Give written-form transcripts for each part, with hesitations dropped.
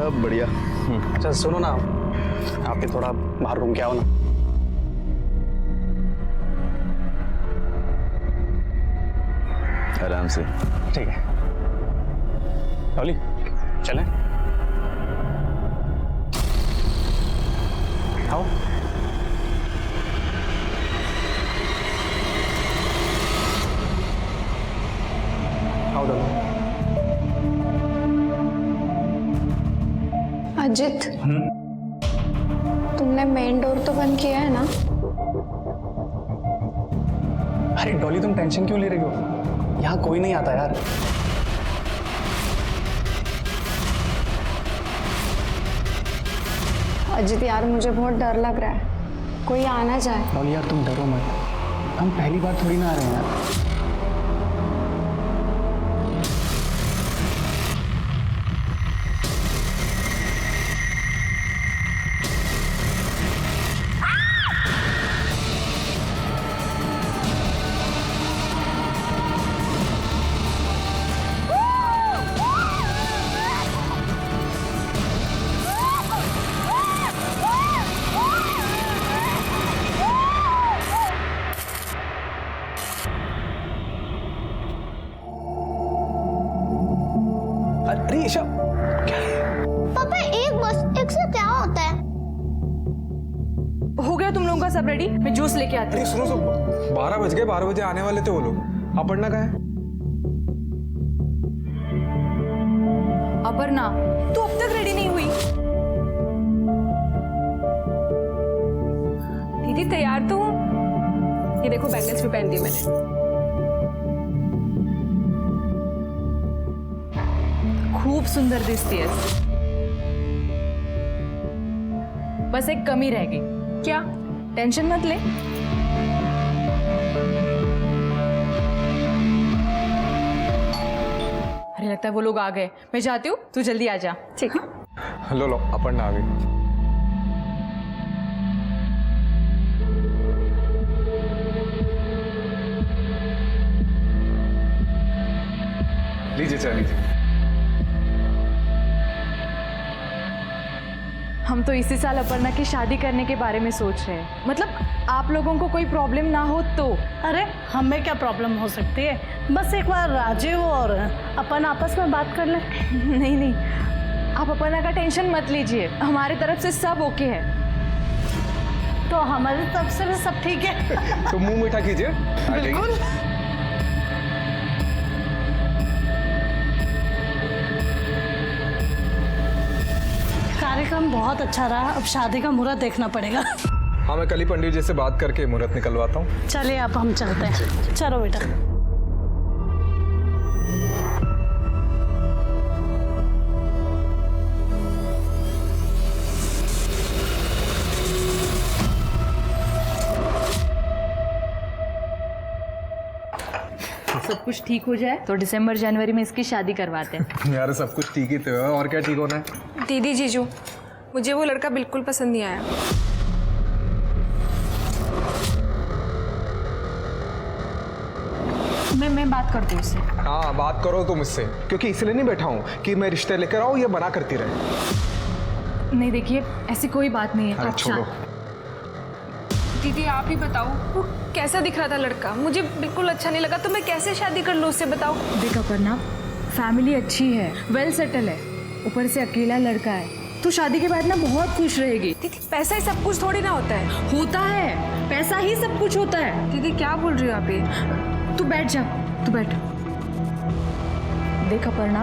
सब बढ़िया। अच्छा सुनो ना, आप भी थोड़ा बाहर घूम के आओ ना। आराम से। ठीक है डॉली, चलें? आओ। आओ डॉली। अजित, तुमने मेन डोर तो बंद किया है ना? अरे डॉली तुम टेंशन क्यों ले रही हो? यहाँ कोई नहीं आता यार। अजित यार, मुझे बहुत डर लग रहा है, कोई आना जाए। डॉली यार तुम डरो मत, हम पहली बार थोड़ी ना आ रहे हैं यार। अरे ईशा, क्या है? पापा एक से क्या होता है? हो गया तुम लोगों का सब रेडी? मैं जूस लेके आती हूँ। अरे सुनो 12 बज गए, 12 बजे आने वाले थे वो लोग। अपर्णा कहाँ है? अपर्णा, तू अब तक रेडी नहीं हुई? दीदी तैयार तो हूँ। ये देखो बैंगल्स भी पहन दी मैंने। खूब सुंदर दिखती है। बस एक कमी रह गई। क्या? टेंशन मत ले। अरे लगता है वो लोग आ गए। मैं जाती हूँ, तू जल्दी आ जा। ठीक है? लो अपर्णा आ गई। लीजिए चाय लीजिए। हम तो इसी साल अपर्णा की शादी करने के बारे में सोच रहे हैं। मतलब आप लोगों को कोई प्रॉब्लम ना हो तो। अरे हमें क्या प्रॉब्लम हो सकती है? बस एक बार राजीव और अपन आपस में बात कर लें। नहीं नहीं, आप अपर्णा का टेंशन मत लीजिए, हमारी तरफ से सब ओके है। तो हमारी तरफ से भी सब ठीक है। तो मुंह मीठा कीजिए। बिल्कुल। कार्यक्रम बहुत अच्छा रहा, अब शादी का मुहूर्त देखना पड़ेगा। हाँ मैं कल ही पंडित जी से बात करके मुहूर्त निकलवाता हूँ। चलिए अब हम चलते हैं। चलो बेटा। सब कुछ ठीक हो जाए तो दिसंबर जनवरी में इसकी शादी करवाते हैं। यार सब कुछ ठीक ही तो है, और क्या ठीक होना है? दीदी जीजू, मुझे वो लड़का बिल्कुल पसंद नहीं आया। मैं बात करती हूँ उससे। हाँ बात करो तुम इससे, क्योंकि इसलिए नहीं बैठा हूँ कि मैं रिश्ते लेकर आऊँ, ये बना करती रहे। नहीं देखिए, ऐसी कोई बात नहीं है। अरे आप छोड़ो। दीदी आप ही बताओ, वो कैसा दिख रहा था लड़का? मुझे बिल्कुल अच्छा नहीं लगा, तो मैं कैसे शादी कर लूँ उससे, बताओ। देख अपर्णा, फैमिली अच्छी है, वेल सेटल है, ऊपर से अकेला लड़का है, तू शादी के बाद ना बहुत खुश रहेगी। दीदी पैसा ही सब कुछ थोड़ी ना होता है। होता है, पैसा ही सब कुछ होता है। दीदी क्या बोल रही हो आप ये? तू बैठ जा, तू बैठ। देख अपर्णा,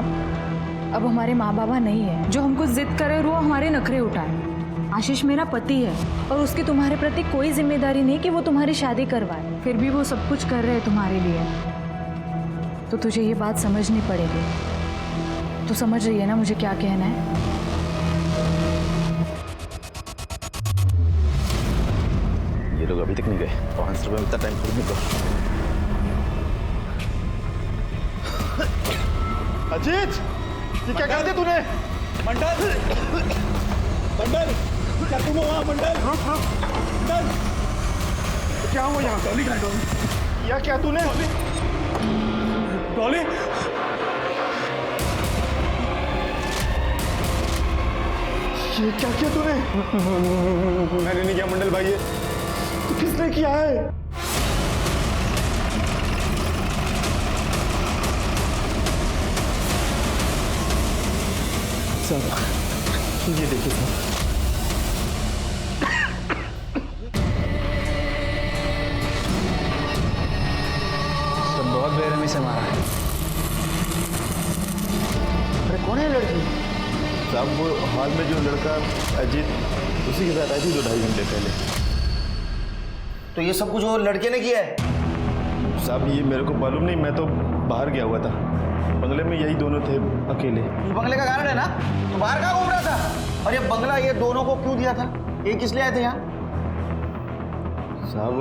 अब हमारे माँ बाबा नहीं है जो हमको जिद करे और वो हमारे नखरे उठाए। आशीष मेरा पति है और उसकी तुम्हारे प्रति कोई जिम्मेदारी नहीं कि वो तुम्हारी शादी करवाए। फिर भी वो सब कुछ कर रहे हैं तुम्हारे लिए, तो तुझे ये बात समझनी पड़ेगी। तू समझ रही है ना मुझे क्या कहना है? ये लोग अभी तक नहीं गए। 5 रुपए में इतना टाइम थोड़ी निकल। अजीत, ये क्या कर दिया तूने? मंडल, मंडल, क्या तुम हो वहाँ? मंडल, रुक रुक। मंडल, क्या हुआ यहाँ? डॉली कहाँ है? डॉली, या क्या तूने? डॉली, ये क्या किया तूने? मैंने नहीं किया मंडल भाई, ये तो किसने किया है? सर ये देखिए सर, बहुत बेरहमी से मारा है। अरे कौन है लड़की? साहब वो हॉल में जो लड़का अजीत, उसी के साथ आई थी 2-2.5 घंटे पहले। तो ये सब कुछ वो लड़के ने किया है? साहब ये मेरे को मालूम नहीं, मैं तो बाहर गया हुआ था, बंगले में यही दोनों थे अकेले। ये बंगले का कारण है ना? तो बाहर कहाँ घूम रहा था? और ये बंगला ये दोनों को क्यों दिया था? ये किस लिए आए थे यहाँ? साहब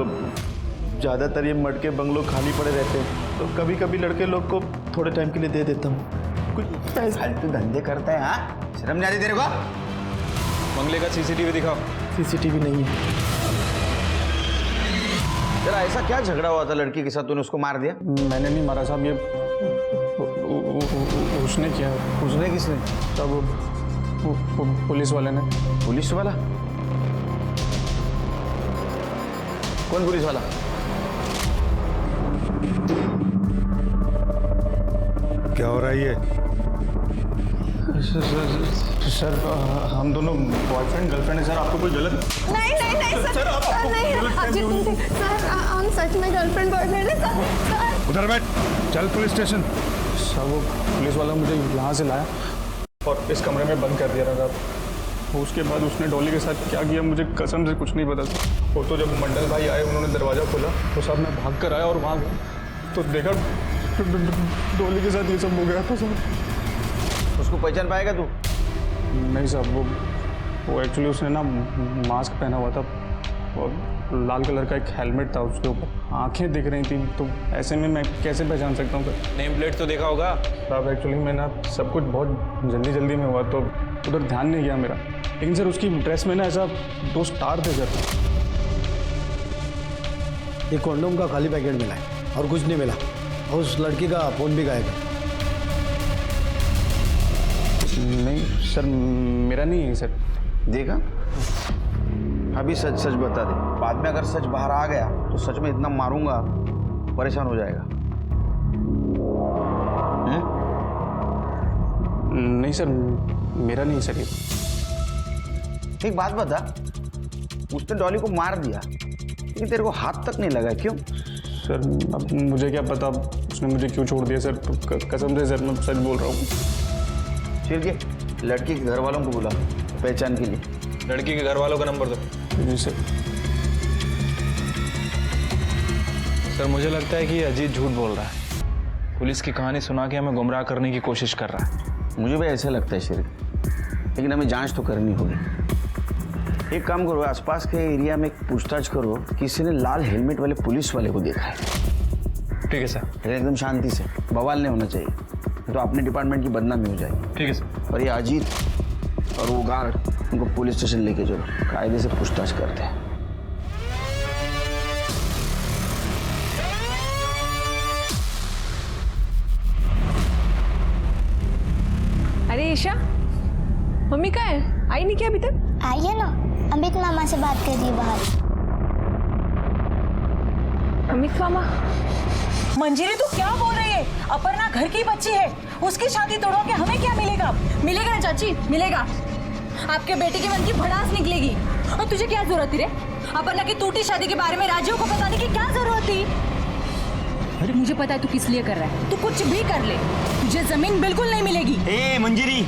ज़्यादातर ये मटके बंगलों खाली पड़े रहते हैं, तो कभी कभी लड़के लोग को थोड़े टाइम के लिए दे देता हूँ। कुछ पैसे फालतू धंधे करता है, हाँ? शर्म नहीं आती तेरे को? बंगले का सीसीटीवी दिखाओ। सीसीटीवी नहीं है। तेरा ऐसा क्या झगड़ा हुआ था लड़की के साथ, तूने उसको मार दिया? मैंने नहीं मारा साहब, ये उसने किया। उसने किसने? तब पुलिस वाले ने। पुलिस वाला? कौन पुलिस वाला? क्या हो रहा है ये? सर हम दोनों बॉयफ्रेंड गर्लफ्रेंड है सर, आपको कोई गलत? नहीं नहीं नहीं सर, सर, आप आपको नहीं गलत अजीत फहमी तुम सर, हम सच में गर्लफ्रेंड बॉयफ्रेंड है सर। उधर बैठ, चल पुलिस स्टेशन। सर वो पुलिस वाला मुझे यहाँ से लाया और इस कमरे में बंद कर दिया था साहब। उसके बाद उसने डॉली के साथ क्या किया मुझे कसम से कुछ नहीं पता था। वो तो जब मंडल भाई आए, उन्होंने दरवाज़ा खोला तो साहब मैं भाग कर आया और वहाँ गया तो देखा डॉली के साथ ये सब हो गया था साहब। उसको पहचान पाएगा तू? नहीं साहब, वो एक्चुअली उसने ना मास्क पहना हुआ था और लाल कलर का एक हेलमेट था उसके ऊपर, आंखें दिख रही थी, तो ऐसे में मैं कैसे पहचान सकता हूँ सर? नेम प्लेट तो देखा होगा साहब एक्चुअली मैं ना सब कुछ बहुत जल्दी में हुआ तो उधर ध्यान नहीं गया मेरा, लेकिन सर उसकी ड्रेस में ना ऐसा 2 स्टार थे सर। ये कॉन्डोम का खाली पैकेट मिला है और कुछ नहीं मिला, और उस लड़की का फ़ोन भी गायब है। नहीं सर मेरा नहीं है सर। देखा, अभी सच सच बता दे, बाद में अगर सच बाहर आ गया तो सच में इतना मारूंगा परेशान हो जाएगा। नहीं सर मेरा नहीं सर। एक बात बता, उसने डॉली को मार दिया लेकिन तेरे को हाथ तक नहीं लगा, क्यों? सर अब मुझे क्या पता उसने मुझे क्यों छोड़ दिया सर, कसम से सर मैं सच बोल रहा हूँ। फिर के लड़की के घर वालों को बुला पहचान के लिए। लड़की के घर वालों का नंबर दो। जी सर। सर मुझे लगता है कि अजीत झूठ बोल रहा है, पुलिस की कहानी सुना के हमें गुमराह करने की कोशिश कर रहा है। मुझे भी ऐसा लगता है शरीफ, लेकिन हमें जांच तो करनी होगी। एक काम करो, आसपास के एरिया में पूछताछ करो, किसी ने लाल हेलमेट वाले पुलिस वाले को देखा है। ठीक है सर। लेकिन एकदम शांति से, बवाल नहीं होना चाहिए, तो अपने डिपार्टमेंट की बदनामी हो जाएगी। ठीक है सर। और ये अजीत और वो गार्ड, उनको पुलिस स्टेशन लेके चलो, कायदे से पूछताछ करते हैं। अरे ईशा, मम्मी कहाँ है? आई नहीं क्या अभी तक? आई है ना, अमित मामा से बात कर रही है बाहर। अमित मामा? मंजिरी तू क्या बोल रही है? अपर्णा घर की बच्ची है, उसकी शादी तोड़वा के हमें क्या मिलेगा? मिलेगा ना चाची, मिलेगा। आपके बेटे के मन की भड़ास निकलेगी। और तुझे क्या जरूरत थी रे? अपर्णा की टूटी शादी के बारे में राजीव को बताने की क्या जरूरत थी? अरे मुझे पता है तू किस लिए कर रहा है, तू कुछ भी कर ले, तुझे जमीन बिल्कुल नहीं मिलेगी। ए मंजिरी,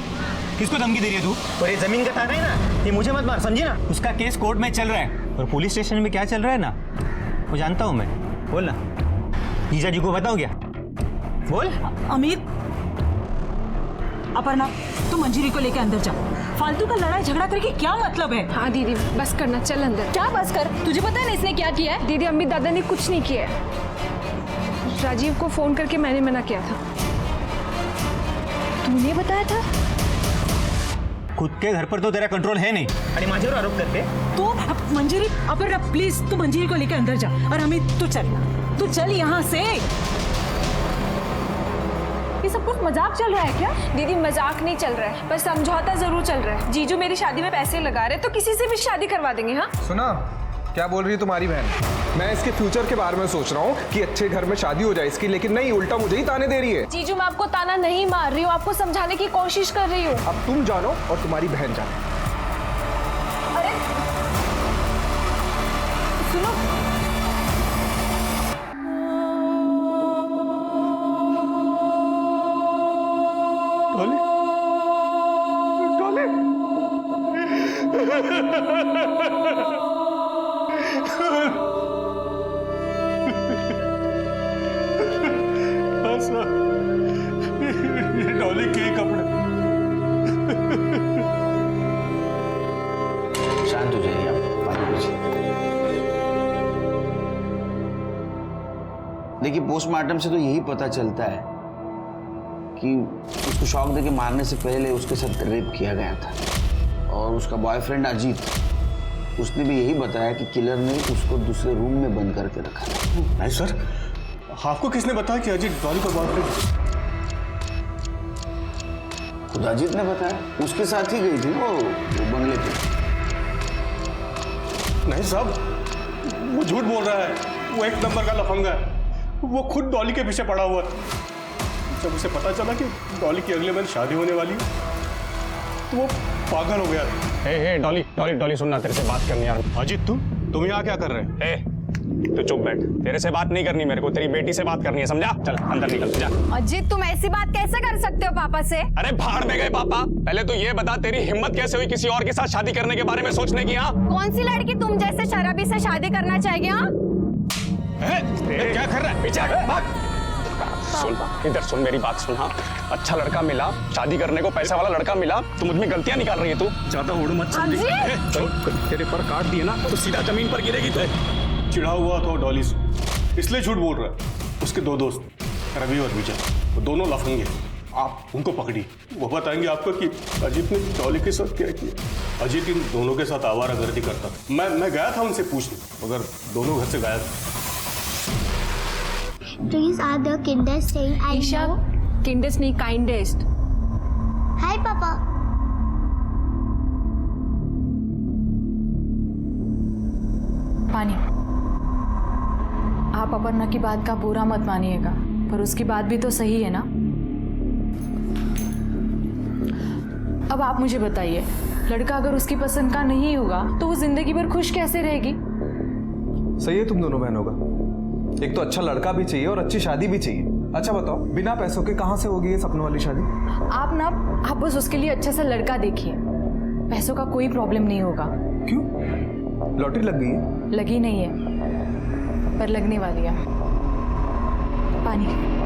किसको धमकी दे रही है तू? और ये जमीन का ताना है ना, ये मुझे मत मार, समझी ना? उसका केस कोर्ट में चल रहा है और पुलिस स्टेशन में क्या चल रहा है ना, वो जानता हूँ मैं। बोल ना, जीजा जी को बताओ क्या? बोल। अमित, अपर्णा तू मंजिरी को लेकर अंदर जा, फालतू का लड़ाई झगड़ा करके क्या मतलब है? हाँ दीदी बस करना, चल अंदर। क्या बस कर? तुझे पता है ना इसने क्या किया है? दीदी अमित दादा ने कुछ नहीं किया है, राजीव को फोन करके मैंने मना किया था। तूने बताया था? खुद के घर पर तो तेरा कंट्रोल है नहीं, अरे माझ्यावर आरोप करते। तू मंजिरी, अपर्णा प्लीज तू मंजिरी को लेकर अंदर जा, और अमित तू चल यहाँ से। ये सब कुछ मजाक चल रहा है क्या? दीदी मजाक नहीं चल रहा है, बस समझौता जरूर चल रहा है। जीजू मेरी शादी में पैसे लगा रहे तो किसी से भी शादी करवा देंगे। हाँ सुना क्या बोल रही है तुम्हारी बहन? मैं इसके फ्यूचर के बारे में सोच रहा हूँ कि अच्छे घर में शादी हो जाए इसकी, लेकिन नहीं, उल्टा मुझे ही ताने दे रही है। जीजू मैं आपको ताना नहीं मार रही हूँ, आपको समझाने की कोशिश कर रही हूँ। अब तुम जानो और तुम्हारी बहन जाने। अरे सुनो, डॉली के कपड़े। शांत हो जाइए आप, पानी पीजिए। देखिए पोस्टमार्टम से तो यही पता चलता है कि उसको शॉक देके मारने से पहले उसके साथ रेप किया गया था। और उसका बॉयफ्रेंड अजीत, उसने भी यही बताया कि किलर ने उसको दूसरे रूम में बंद करके रखा था। नहीं सर, आपको किसने बताया कि अजीत डॉली का बॉयफ्रेंड? खुद अजीत ने बताया, उसके साथ ही गई थी ना वो बंगले पे। नहीं साहब, वो झूठ बोल रहा है, वो एक नंबर का लफंगा है। वो खुद डॉली के पीछे पड़ा हुआ था। जब उसे पता चला कि डॉली की अगले महीने शादी होने वाली है तो वो पागल हो गया। हे डॉली डॉली डॉली सुनना, तेरे से बात करनी यार। अजीत तुम यहाँ क्या कर रहे हैं? तो चुप बैठ, तेरे से बात नहीं करनी मेरे को, तेरी बेटी से बात करनी है, समझा? चल अंदर निकल जा। अजीत तुम ऐसी बात कैसे कर सकते हो पापा से? अरे भाड़ में गए पापा, पहले तो ये बता तेरी हिम्मत कैसे हुई किसी और के साथ शादी करने के बारे में सोचने की? हाँ कौन सी लड़की तुम जैसे शराबी से शादी करना चाहेगी? हाँ क्या कर रहा है? पीछे भाग। सुन इधर सुन, मेरी बात सुन। हाँ अच्छा लड़का मिला, शादी करने को पैसा वाला लड़का मिला, तो मुझ में गलतियां निकाल रही है तू। ज्यादा होड़ मत तेरे पर काट दिए ना तो सीधा जमीन पर गिरेगी तू। चिढ़ा हुआ तो डॉली से, इसलिए झूठ बोल रहा है। उसके दो दोस्त रवि और विजय, वो दोनों लफंगे। आप उनको पकड़ी, वो बताएंगे आपको कि अजीत ने डॉली के साथ क्या किया। अजीत इन दोनों के साथ आवारागर्दी करता था। मैं गया था उनसे पूछने, मगर दोनों घर से गायब। These are the kindest thing I Isha, know. किंडेस्ट नहीं काइंडेस्ट। Hi पापा। पानी, आप अपर्णा की बात का बुरा मत मानिएगा, पर उसकी बात भी तो सही है ना। अब आप मुझे बताइए, लड़का अगर उसकी पसंद का नहीं होगा तो वो जिंदगी भर खुश कैसे रहेगी? सही है तुम दोनों बहनों का। एक तो अच्छा लड़का भी चाहिए और अच्छी शादी भी चाहिए। अच्छा बताओ, बिना पैसों के कहाँ से होगी ये सपनों वाली शादी? आप बस उसके लिए अच्छा सा लड़का देखिए, पैसों का कोई प्रॉब्लम नहीं होगा। क्यों? लॉटरी लग गई है? लगी नहीं है, पर लगने वाली है। पानी।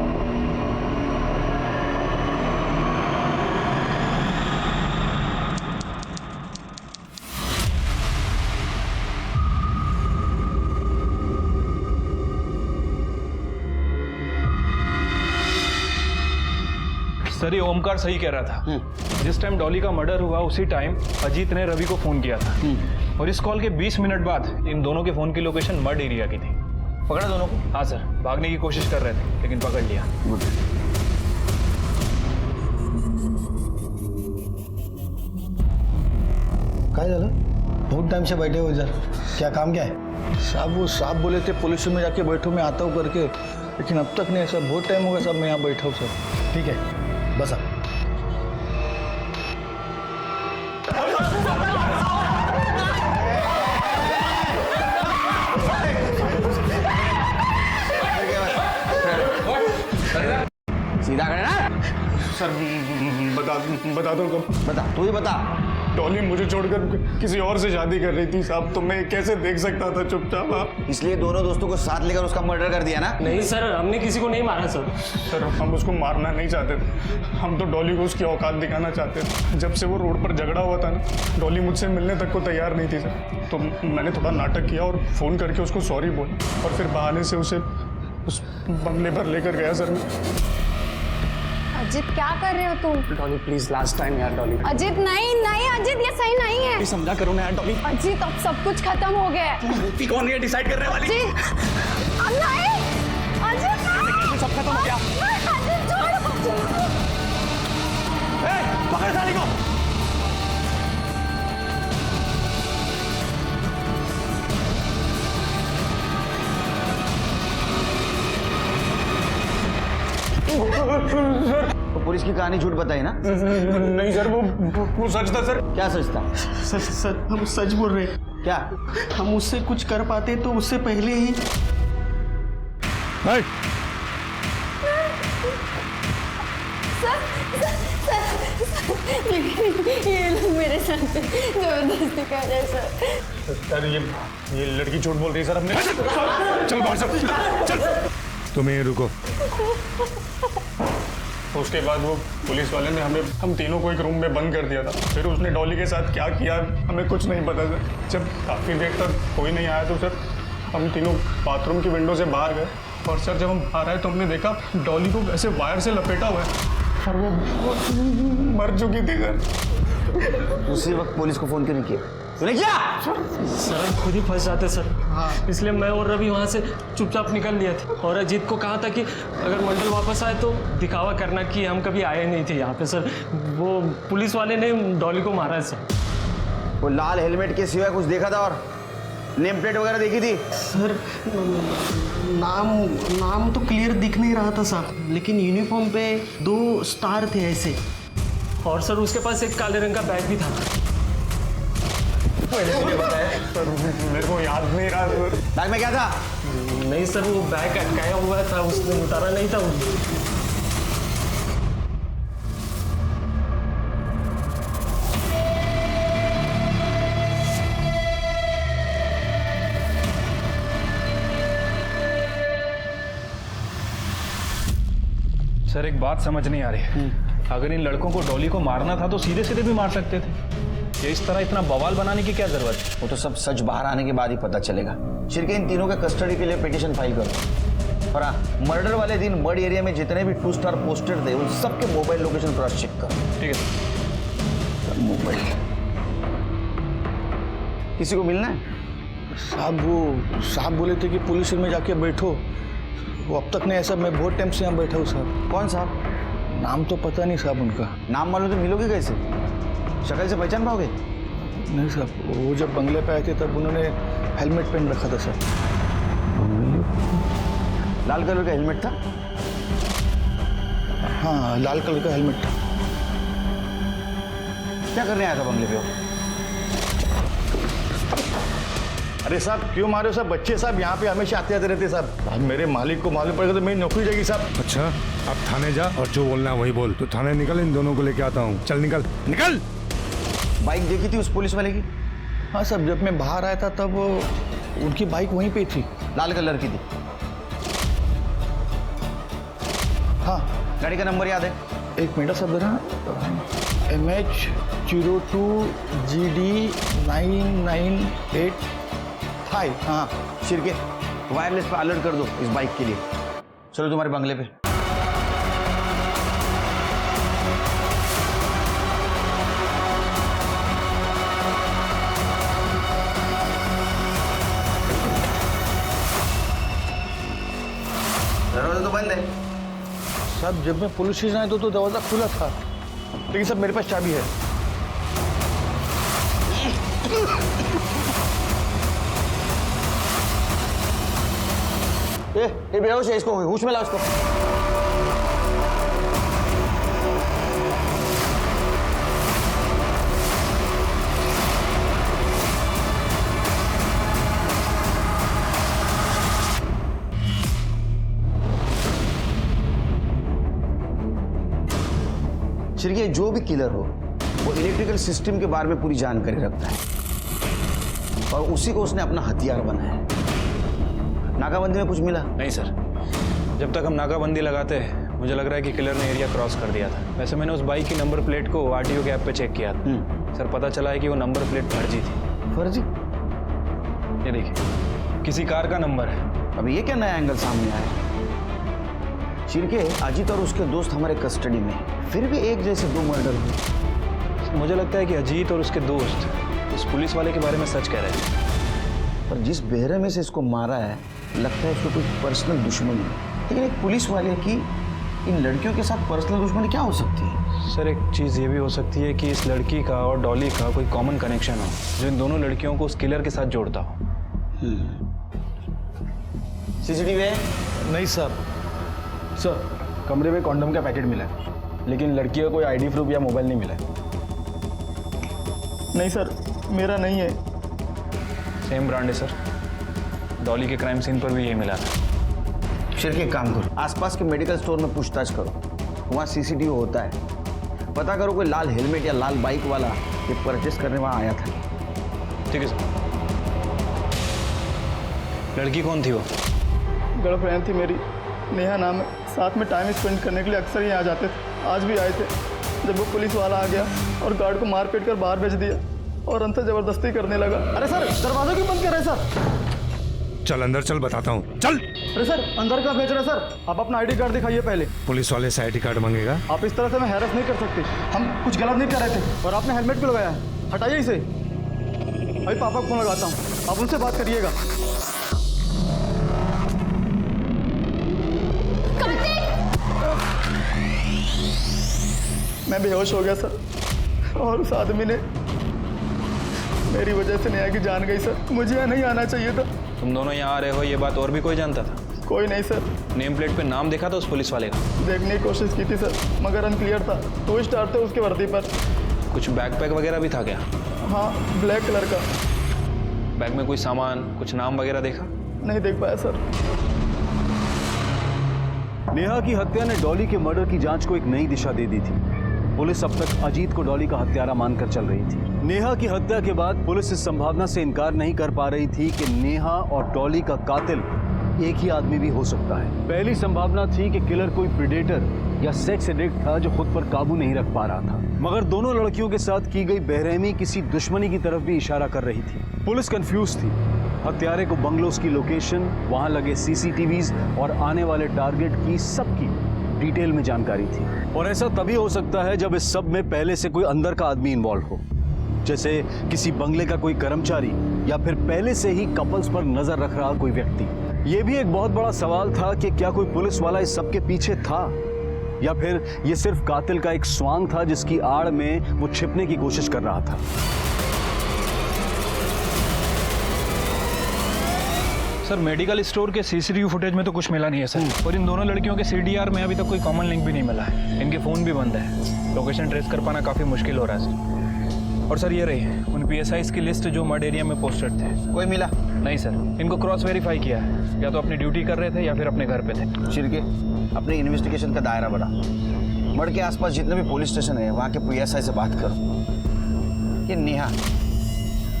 सर ये ओमकार सही कह रहा था। जिस टाइम डॉली का मर्डर हुआ उसी टाइम अजीत ने रवि को फोन किया था, और इस कॉल के 20 मिनट बाद इन दोनों के फोन की लोकेशन मर्ड एरिया की थी। पकड़ा दोनों को? हाँ सर, भागने की कोशिश कर रहे थे लेकिन पकड़ लिया। क्या झालं? बहुत टाइम से बैठे हो इधर, क्या काम क्या है? साहब वो साहब बोले थे पुलिस में जाके बैठो, मैं आता हूँ करके, लेकिन अब तक नहीं सर। बहुत टाइम हो गया साहब, मैं यहाँ बैठा हूँ सर। ठीक है बस आप। सीधा खड़े ना। सर बता दो कब? बता, तू ही बता। डॉली मुझे छोड़कर किसी और से शादी कर रही थी साहब, तो मैं कैसे देख सकता था चुपचाप? आप इसलिए दोनों दोस्तों को साथ लेकर उसका मर्डर कर दिया ना? नहीं सर, हमने किसी को नहीं मारा सर। सर हम उसको मारना नहीं चाहते थे, हम तो डॉली को उसकी औकात दिखाना चाहते थे। जब से वो रोड पर झगड़ा हुआ था ना, डॉली मुझसे मिलने तक को तैयार नहीं थी सर। तो मैंने थोड़ा नाटक किया और फ़ोन करके उसको सॉरी बोला, और फिर बहाने से उसे उस बंगले पर लेकर गया सर मैं। अजीत क्या कर रहे हो तुम? डॉली प्लीज लास्ट टाइम यार डॉली। अजीत नहीं नहीं अजीत, ये सही नहीं है। समझा करो ना यार डॉली। अजीत अब सब कुछ खत्म हो गया है। मुक्ति कौन है डिसाइड करने वाली? अजीत अब नहीं, अजीत सब खत्म हो गया। अजीत छोड़ो। पकड़ साली को। तो पुलिस की कहानी झूठ बताई ना? नहीं सर, वो सच था सर। क्या सच था? सर हम सच बोल रहे हैं। क्या? हम उससे कुछ कर पाते तो उससे पहले ही। ये लोग मेरे साथ जबरदस्ती कर रहे हैं सर। ये लड़की झूठ बोल रही है सर। हमने चल बाहर चल। तुम यहीं रुको। उसके बाद वो पुलिस वाले ने हम तीनों को एक रूम में बंद कर दिया था। फिर उसने डॉली के साथ क्या किया हमें कुछ नहीं पता सर। जब काफ़ी देर तक कोई नहीं आया तो सर हम तीनों बाथरूम की विंडो से बाहर गए और सर जब हम बाहर आए तो हमने देखा डॉली को ऐसे वायर से लपेटा हुआ है और वो मर चुकी थी सर। उसी वक्त पुलिस को फोन क्यों नहीं किया? तूने किया? सर हम खुद ही फंस जाते सर। इसलिए मैं और रवि वहाँ से चुपचाप निकल लिए थे और अजीत को कहा था कि अगर मंडल वापस आए तो दिखावा करना कि हम कभी आए नहीं थे यहाँ पे सर। वो पुलिस वाले ने डॉली को मारा है सर। वो लाल हेलमेट के सिवाय कुछ देखा था और नेम प्लेट वगैरह देखी थी? सर नाम तो क्लियर दिख नहीं रहा था साहब, लेकिन यूनिफॉर्म पे 2 स्टार थे ऐसे। और सर उसके पास एक काले रंग का बैग भी था। सर मेरे को याद नहीं रहा। बैग में क्या था? नहीं सर, वो बैग अटकाया हुआ था, उसने उतारा नहीं था। सर एक बात समझ नहीं आ रही। अगर इन लड़कों को डॉली को मारना था तो सीधे सीधे भी मार सकते थे। ये इस तरह इतना बवाल बनाने की क्या जरूरत है? वो तो सब सच बाहर आने के बाद ही पता चलेगा। शिरके इन तीनों के कस्टडी के लिए पिटीशन फाइल करो। और हाँ, मर्डर वाले दिन मर्ड एरिया में जितने भी 2 स्टार पोस्टेड थे उन सबके मोबाइल लोकेशन क्रॉस चेक करो। ठीक है। मोबाइल किसी को मिलना है? साहब बोले थे कि पुलिस में जाके बैठो। वो अब तक नहीं है साहब। मैं बहुत टाइम से यहाँ बैठा हूँ साहब। कौन साहब? नाम तो पता नहीं साहब उनका। नाम मालूम तो मिलोगे कैसे? शक्ल से पहचान पाओगे? नहीं साहब, वो जब बंगले पे आए थे तब उन्होंने हेलमेट पहन रखा था सर। लाल कलर का हेलमेट था? हाँ, लाल कलर का हेलमेट था। क्या करने आया था बंगले पे? अरे साहब क्यों मारे हो साहब? बच्चे साहब यहाँ पे हमेशा आते जाते रहते साहब। अब मेरे मालिक को मालूम पड़ेगा तो मेरी नौकरी जाएगी साहब। अच्छा, अब थाने जा और जो बोलना है वही बोल। तो थाने निकल, इन दोनों को लेके आता हूँ। चल निकल निकल। बाइक देखी थी उस पुलिस वाले की? हाँ साहब, जब मैं बाहर आया था तब उनकी बाइक वहीं पे थी। लाल कलर की थी? हाँ। गाड़ी का नंबर याद है? एक मिनट साहब जरा। MH02 GD 998। हाँ शिरके, वायरलेस पे अलर्ट कर दो इस बाइक के लिए। चलो तुम्हारे बंगले पे। दरवाजा तो बंद है साहब। जब मैं पुलिस स्टेशन आया तो दरवाजा खुला था, लेकिन साहब मेरे पास चाबी है। ये बेहोश है, इसको होश में लाओ इसको। शिरके, जो भी किलर हो वो इलेक्ट्रिकल सिस्टम के बारे में पूरी जानकारी रखता है और उसी को उसने अपना हथियार बनाया है। नाकाबंदी में कुछ मिला? नहीं सर, जब तक हम नाकाबंदी लगाते हैं मुझे लग रहा है कि किलर ने एरिया क्रॉस कर दिया था। वैसे मैंने उस बाइक की नंबर प्लेट को RTO के ऐप पे चेक किया था। सर पता चला है कि वो नंबर प्लेट फर्जी थी। फर्जी? ये देखिए, किसी कार का नंबर है। अब ये क्या नया एंगल सामने आया? शिरके, अजीत और उसके दोस्त हमारे कस्टडी में, फिर भी एक जैसे 2 मर्डर हुए। मुझे लगता है कि अजीत और उसके दोस्त उस पुलिस वाले के बारे में सच कह रहे थे। पर जिस बेहरे में से इसको मारा है लगता है उसको कोई पर्सनल दुश्मनी है। लेकिन एक पुलिस वाले की इन लड़कियों के साथ पर्सनल दुश्मनी क्या हो सकती है? सर एक चीज़ ये भी हो सकती है कि इस लड़की का और डॉली का कोई कॉमन कनेक्शन हो जो इन दोनों लड़कियों को उस किलर के साथ जोड़ता हो। सीसीटीवी है? नहीं सर। सर कमरे में कॉन्डम का पैकेट मिला है, लेकिन लड़की का कोई आईडी प्रूफ या मोबाइल नहीं मिला है। नहीं सर, मेरा नहीं है। सेम ब्रांड है सर। डॉली के क्राइम सीन पर भी यही मिला था। फिर एक काम करो, आसपास के मेडिकल स्टोर में पूछताछ करो, वहाँ सीसीटीवी होता है। पता करो कोई लाल हेलमेट या लाल बाइक वाला ये परचेस करने वहाँ आया था। ठीक है सर। लड़की कौन थी वो? गर्लफ्रेंड थी मेरी, नेहा नाम है। साथ में टाइम स्पेंड करने के लिए अक्सर ही आ जाते थे। आज भी आए थे। जब वो पुलिस वाला आ गया और गार्ड को मार पीट कर बाहर भेज दिया और अंतर जबरदस्ती करने लगा। अरे सर, दरवाजा क्यों बंद कर रहे हैं सर? चल अंदर चल, बताता हूँ, चल। अरे सर, अंदर का भेज रहे सर? आप अपना आईडी कार्ड दिखाइए पहले। पुलिस वाले से आईडी कार्ड मांगेगा? आप इस तरह से हमें हैरेस नहीं कर सकते। हम कुछ गलत नहीं कर रहे थे और आपने हेलमेट भी लगाया है। हटाइए इसे। अभी पापा को फोन लगाता हूँ, आप उनसे बात करिएगा। मैं बेहोश हो गया सर, और उस आदमी ने मेरी वजह से नेहा की जान गई सर। मुझे यहाँ नहीं आना चाहिए था। तुम दोनों यहाँ आ रहे हो ये बात और भी कोई जानता था? कोई नहीं सर। नेम प्लेट पे नाम देखा था उस पुलिस वाले का? देखने की कोशिश की थी सर, मगर अनक्लियर था। 2 स्टार थे उसके वर्दी पर। कुछ बैकपैक वगैरह भी था क्या? हाँ, ब्लैक कलर का। बैग में कोई सामान, कुछ नाम वगैरह देखा? नहीं देख पाया सर। नेहा की हत्या ने डॉली के मर्डर की जांच को एक नई दिशा दे दी थी। पुलिस अब तक अजीत को डॉली का हत्यारा मानकर चल रही थी। नेहा की हत्या के बाद पुलिस इस संभावना से इनकार नहीं कर पा रही थी कि नेहा और डॉली का कातिल एक ही आदमी भी हो सकता है। पहली संभावना थी कि किलर कोई प्रेडेटर या सेक्स एडिक्ट था जो खुद पर काबू नहीं रख पा रहा था, मगर दोनों लड़कियों के साथ की गई बेरहमी किसी दुश्मनी की तरफ भी इशारा कर रही थी। पुलिस कंफ्यूज थी। हत्यारे को बंगलोज की लोकेशन, वहां लगे सीसीटीवीज और आने वाले टारगेट की सबकी डिटेल में जानकारी थी। और ऐसा तभी हो सकता है जब इस सब में पहले से कोई अंदर का आदमी इन्वॉल्व हो, जैसे किसी बंगले का कोई कर्मचारी या फिर पहले से ही कपल्स पर नजर रख रहा कोई व्यक्ति। यह भी एक बहुत बड़ा सवाल था कि क्या कोई पुलिस वाला इस सब के पीछे था, या फिर यह सिर्फ कातिल का एक स्वांग था जिसकी आड़ में वो छिपने की कोशिश कर रहा था। सर मेडिकल स्टोर के सीसीटीवी फुटेज में तो कुछ मिला नहीं है सर, और इन दोनों लड़कियों के सीडीआर में अभी तक कोई कॉमन लिंक भी नहीं मिला है। इनके फ़ोन भी बंद है। लोकेशन ट्रेस कर पाना काफ़ी मुश्किल हो रहा है सर। और सर ये रही उन पीएसआईज की लिस्ट जो मर्ड एरिया में पोस्टेड थे। कोई मिला? नहीं सर, इनको क्रॉस वेरीफाई किया है, या तो अपनी ड्यूटी कर रहे थे या फिर अपने घर पे थे। शिरके, अपने इन्वेस्टिगेशन का दायरा बढ़ा। मर्ड के आसपास जितने भी पुलिस स्टेशन है वहाँ के पीएसआई से बात करो। ये नेहा,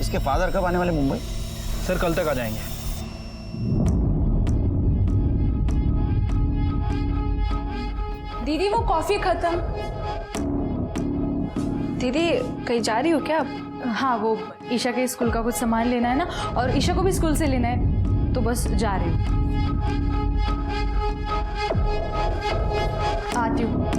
इसके फादर कब आने वाले मुंबई? सर कल तक आ जाएंगे। दीदी वो कॉफी खत्म। दीदी कहीं जा रही हो क्या आप? हाँ, वो ईशा के स्कूल का कुछ सामान लेना है ना, और ईशा को भी स्कूल से लेना है, तो बस जा रही हूँ। आती हूँ।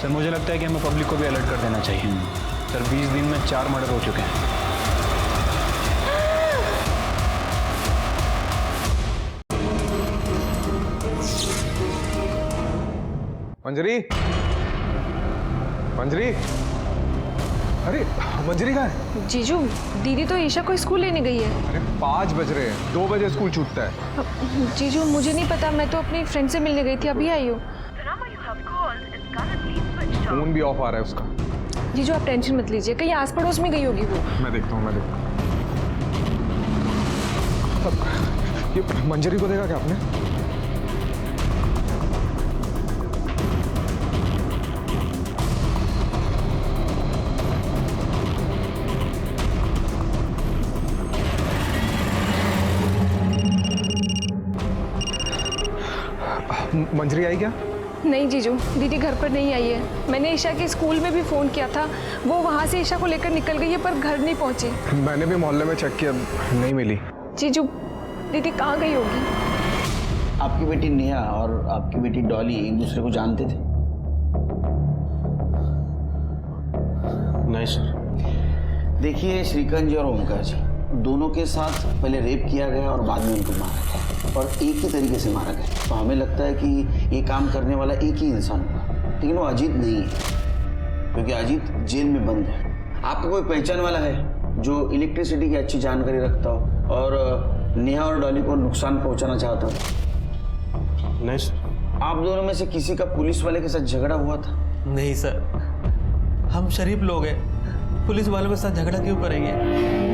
सर मुझे लगता है कि हमें पब्लिक को भी अलर्ट कर देना चाहिए। सर 20 दिन में 4 मर्डर हो चुके हैं। मंजरी, मंजरी, अरे मंजरी कहाँ है? जीजू, दीदी तो ईशा को स्कूल लेने गई है। अरे 5 बज रहे हैं, 2 बजे स्कूल छूटता है। जीजू मुझे नहीं पता, मैं तो अपनी फ्रेंड से मिलने गई थी, अभी आई हूँ। फोन भी ऑफ आ रहा है उसका। जीजू आप टेंशन मत लीजिए, कहीं आस पड़ोस में गई होगी वो। मैं देखता हूँ, ये मंजरी को देखा क्या आपने? मंजरी आई क्या? नहीं जीजू, दीदी घर पर नहीं आई है। मैंने ईशा के स्कूल में भी फ़ोन किया था, वो वहाँ से ईशा को लेकर निकल गई है, पर घर नहीं पहुँची। मैंने भी मोहल्ले में चेक किया, नहीं मिली। जीजू दीदी कहाँ गई होगी? आपकी बेटी नेहा और आपकी बेटी डॉली एक दूसरे को जानते थे? नहीं सर। देखिए श्रीकांत जी और ओमकार जी दोनों के साथ पहले रेप किया गया और बाद में उनको मारा गया और एक ही तरीके से मारा गया। तो हमें लगता है कि ये काम करने वाला एक ही इंसान होगा, लेकिन वो अजीत नहीं है, क्योंकि अजीत जेल में बंद है। आपको कोई पहचान वाला है जो इलेक्ट्रिसिटी की अच्छी जानकारी रखता हो और नेहा और डॉली को नुकसान पहुंचाना चाहता हो? नहीं सर। आप दोनों में से किसी का पुलिस वाले के साथ झगड़ा हुआ था? नहीं सर, हम शरीफ लोग हैं, पुलिस वालों के साथ झगड़ा क्यों करेंगे?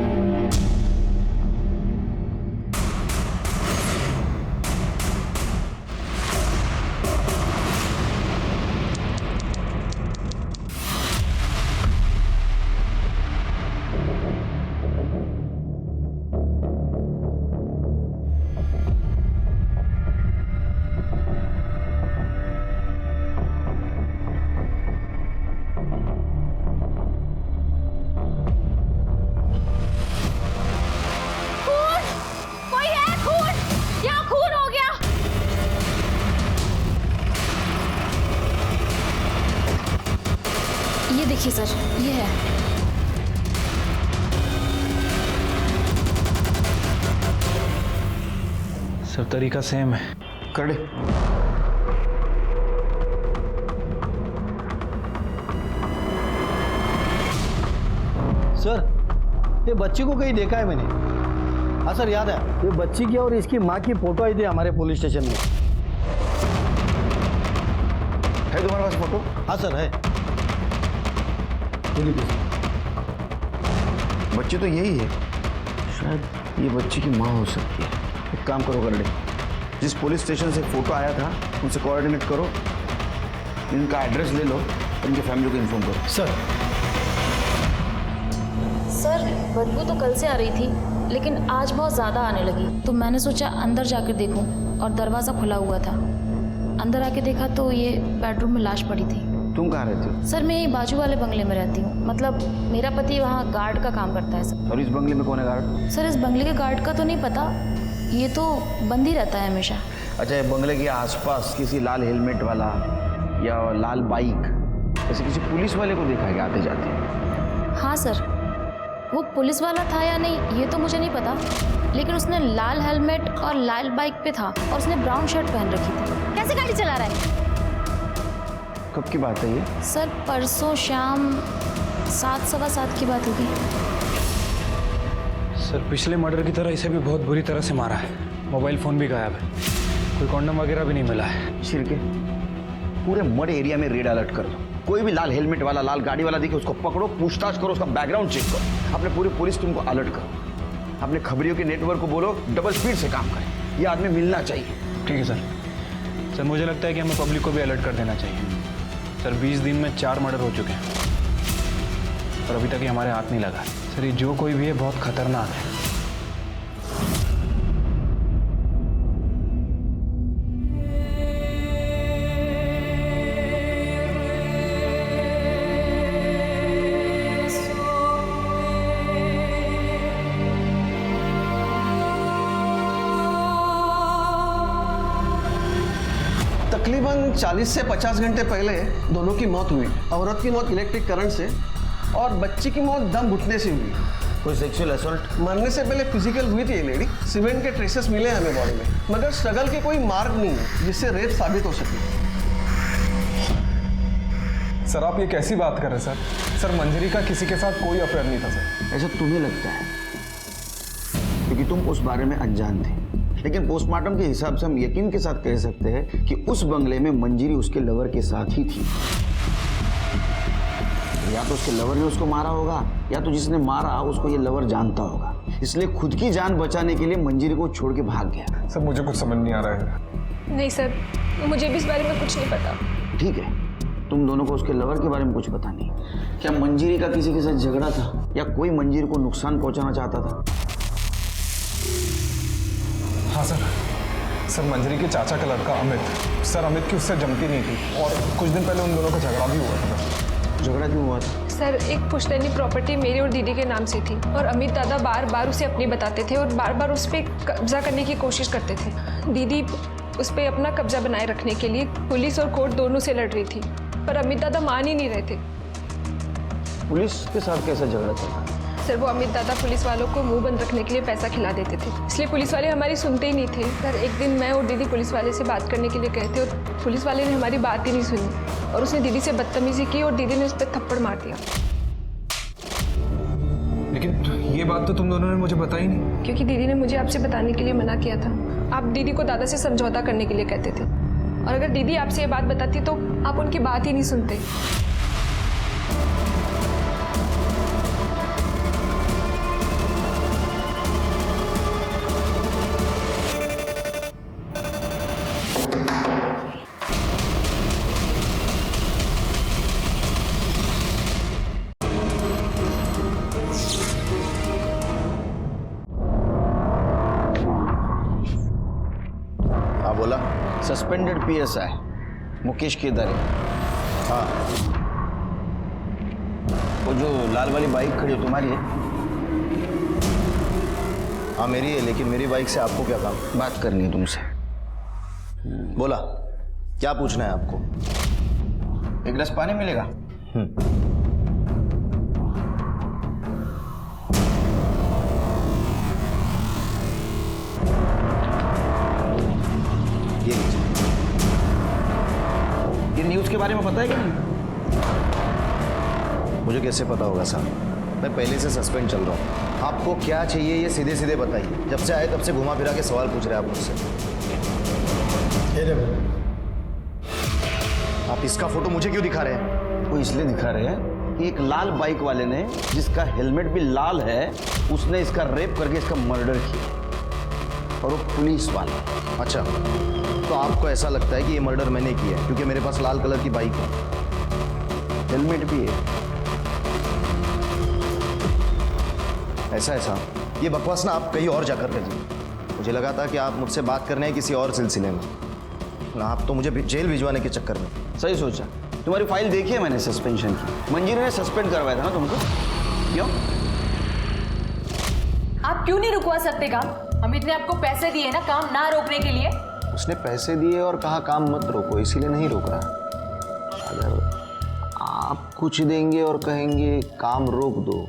ये देखिए सर, ये है। सर तरीका सेम है। कर दे। सर, ये बच्ची को कहीं देखा है मैंने। हाँ सर, याद है। ये बच्ची की और इसकी माँ की फोटो आई थी हमारे पुलिस स्टेशन में। है तुम्हारे पास फोटो? हाँ सर, है। बच्ची तो यही है, शायद ये बच्ची की माँ हो सकती है। एक काम करो कर दे, जिस पुलिस स्टेशन से फोटो आया था उनसे कोऑर्डिनेट करो, इनका एड्रेस ले लो, इनके फैमिली को इन्फॉर्म करो। सर बदबू तो कल से आ रही थी, लेकिन आज बहुत ज़्यादा आने लगी, तो मैंने सोचा अंदर जाकर देखूं, और दरवाज़ा खुला हुआ था। अंदर आके देखा तो ये बेडरूम में लाश पड़ी थी। तुम कहाँ रहती हो? सर, मैं यही बाजू वाले बंगले में रहती हूँ। मतलब मेरा पति वहाँ गार्ड का काम करता है सर। और इस बंगले में कौन है गार्ड? सर, इस बंगले के गार्ड का तो नहीं पता, ये तो बंद ही रहता है हमेशा। अच्छा, ये बंगले के आसपास किसी लाल हेलमेट वाला या लाल बाइक ऐसे किसी पुलिस वाले को देखा है आते जाते? हाँ सर, वो पुलिस वाला था या नहीं ये तो मुझे नहीं पता, लेकिन उसने लाल हेलमेट और लाल बाइक पे था और उसने ब्राउन शर्ट पहन रखी थी। कैसे गाड़ी चला रहा है? कब की बात है ये? सर, परसों शाम 7, सवा 7 की बात होगी। सर, पिछले मर्डर की तरह इसे भी बहुत बुरी तरह से मारा है। मोबाइल फ़ोन भी गायब है, कोई कॉन्डम वगैरह भी नहीं मिला है। छिड़के पूरे मड एरिया में रेड अलर्ट कर दो। कोई भी लाल हेलमेट वाला, लाल गाड़ी वाला दिखे उसको पकड़ो, पूछताछ करो, उसका बैकग्राउंड चेक करो। अपने पूरी पुलिस टीम को अलर्ट करो। अपने खबरियों के नेटवर्क को बोलो डबल स्पीड से काम करें। ये आदमी मिलना चाहिए। ठीक है सर। सर, मुझे लगता है कि हमें पब्लिक को भी अलर्ट कर देना चाहिए। सर, 20 दिन में 4 मर्डर हो चुके हैं और अभी तक ये हमारे हाथ नहीं लगा। सर, ये जो कोई भी है बहुत खतरनाक है। तकरीबन 40 से 50 घंटे पहले दोनों की मौत हुई। औरत की मौत इलेक्ट्रिक करंट से और बच्ची की मौत दम घुटने से हुई। कोई सेक्सुअल असॉल्ट? मरने से पहले फिजिकल हुई थी ये लेडी। सीमेंट के ट्रेसेस मिले हमें बॉडी में, मगर स्ट्रगल के कोई मार्ग नहीं है जिससे रेप साबित हो सके। सर, आप ये कैसी बात कर रहे हैं सर? सर, मंजरी का किसी के साथ कोई अफेयर नहीं था सर। ऐसा तुम्हें लगता है क्योंकि तुम उस बारे में अनजान थे, लेकिन पोस्टमार्टम के हिसाब से हम यकीन के साथ कह सकते हैं कि उस बंगले में मंजरी उसके लवर के साथ ही थी। या तो उसके लवर ने उसको मारा होगा, या तो जिसने मारा उसको ये लवर जानता होगा, इसलिए खुद की जान बचाने के लिए मंजरी को छोड़ के भाग गया। सर, मुझे कुछ समझ नहीं आ रहा है। नहीं सर, मुझे भी इस बारे में कुछ नहीं पता। ठीक है, तुम दोनों को उसके लवर के बारे में कुछ पता नहीं। क्या मंजरी का किसी के साथ झगड़ा था या कोई मंजरी को नुकसान पहुंचाना चाहता था? हाँ सर, मंजरी के चाचा का लड़का अमित। सर, अमित की उससे जमती नहीं थी और कुछ दिन पहले उन दोनों का झगड़ा भी हुआ था। झगड़ा क्यों हुआ था? सर, एक पुश्तैनी प्रॉपर्टी मेरी और दीदी के नाम से थी और अमित दादा बार बार उसे अपनी बताते थे और बार बार उस पर कब्जा करने की कोशिश करते थे। दीदी उस पर अपना कब्जा बनाए रखने के लिए पुलिस और कोर्ट दोनों से लड़ रही थी, पर अमित दादा मान ही नहीं रहे थे। पुलिस के साथ कैसा झगड़ा चल रहा है? सर वो अमित दादा पुलिस वालों को मुंह बंद रखने के लिए पैसा खिला देते थे, इसलिए पुलिस वाले हमारी सुनते ही नहीं थे। सर एक दिन मैं और दीदी पुलिस वाले से बात करने के लिए गए थे और पुलिस वाले ने हमारी बात ही नहीं सुनी और उसने दीदी से बदतमीजी की और दीदी ने उस पर थप्पड़ मार दिया। लेकिन ये बात तो तुम दोनों ने मुझे बताई नहीं। क्योंकि दीदी ने मुझे आपसे बताने के लिए मना किया था। आप दीदी को दादा से समझौता करने के लिए कहते थे और अगर दीदी आपसे ये बात बताती तो आप उनकी बात ही नहीं सुनते। बोला सस्पेंडेड पीएसआई मुकेश केदारे। हाँ वो जो लाल वाली बाइक खड़ी है तुम्हारी है? हाँ मेरी है, लेकिन मेरी बाइक से आपको क्या काम? बात करनी है तुमसे। बोला क्या पूछना है आपको? एक गिलास पानी मिलेगा? ये न्यूज़ के बारे में पता है कि नहीं? मुझे कैसे पता होगा साहब, मैं पहले से सस्पेंड चल रहा हूँ। आपको क्या चाहिए ये सीधे सीधे बताइए। जब से आए तब से घुमा फिरा के सवाल पूछ रहे हैं आप मुझसे। आप इसका फोटो मुझे क्यों दिखा रहे हैं? वो इसलिए दिखा रहे हैं कि एक लाल बाइक वाले ने, जिसका हेलमेट भी लाल है, उसने इसका रेप करके इसका मर्डर किया और वो पुलिस वाला। अच्छा, तो आपको ऐसा लगता है कि ये मर्डर मैंने किया है क्योंकि मेरे पास लाल कलर की बाइक है, हेलमेट भी है? ऐसा है साहब, ये बकवास ना आप कहीं और जाकर करिए। मुझे लगा था कि आप मुझसे बात करने हैं किसी और सिलसिले में, ना आप तो मुझे जेल भिजवाने के चक्कर में। सही सोचा। तुम्हारी फाइल देखी है मैंने सस्पेंशन की। मंजीरी ने सस्पेंड करवाया था ना तुमको? क्यों? आप क्यों नहीं रुकवा सकते काम? अमित ने आपको पैसे दिए ना काम ना रोकने के लिए। उसने पैसे दिए और कहा काम मत रोको, इसीलिए नहीं रोक रहा। अगर आप कुछ देंगे और कहेंगे काम रोक दो